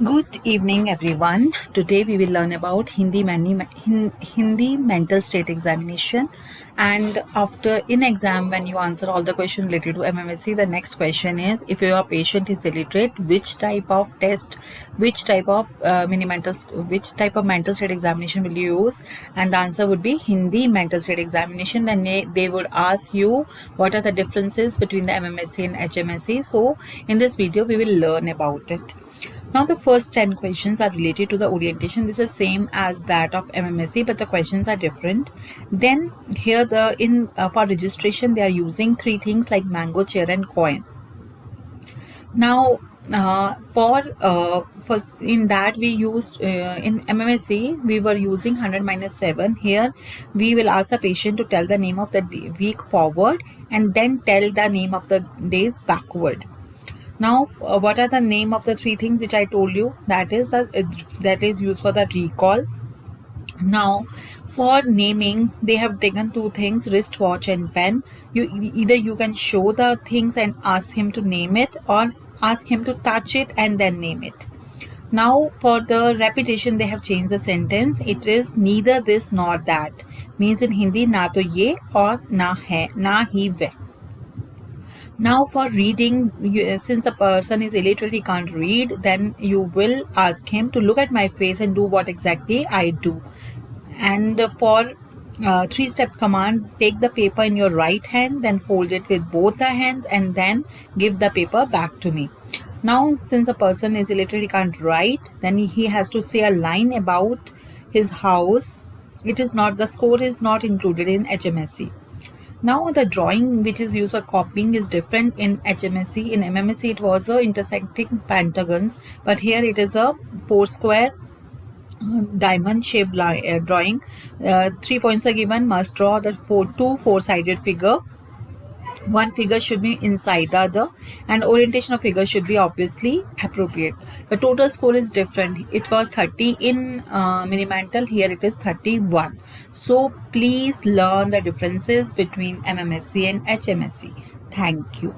Good evening, everyone. Today we will learn about Hindi mental state examination. And after in exam, when you answer all the questions related to MMSE, the next question is: if your patient is illiterate, which type of test, which type of which type of mental state examination will you use? And the answer would be Hindi mental state examination. Then they would ask you what are the differences between the MMSE and HMSE. So in this video, we will learn about it. Now the first 10 questions are related to the orientation. This is same as that of MMSE, but the questions are different. Then here for registration they are using three things like mango, chair and coin. Now for in that we used in MMSE we were using 100 minus 7. Here we will ask a patient to tell the name of the week forward and then tell the name of the days backward. Now, what are the name of the three things which I told you? That is used for the recall. Now, for naming, they have taken two things: wristwatch and pen. Either you can show the things and ask him to name it, or ask him to touch it and then name it. Now, for the repetition, they have changed the sentence. It is neither this nor that. Means in Hindi, na to ye or na hai, na hi ve. Now for reading, since the person is illiterate, he can't read, then you will ask him to look at my face and do what exactly I do. And for three-step command, take the paper in your right hand, then fold it with both the hands and then give the paper back to me. Now since a person is illiterate, he can't write, then he has to say a line about his house. The score is not included in HMSE. Now the drawing which is used for copying is different in HMSE. In MMSE it was a intersecting pentagons, but here it is a four square diamond shaped drawing. 3 points are given. Must draw the two four-sided figure. One figure should be inside the other, and orientation of figure should be obviously appropriate. The total score is different. It was 30 in mini-mental. Here it is 31. So please learn the differences between MMSE and HMSE. Thank you.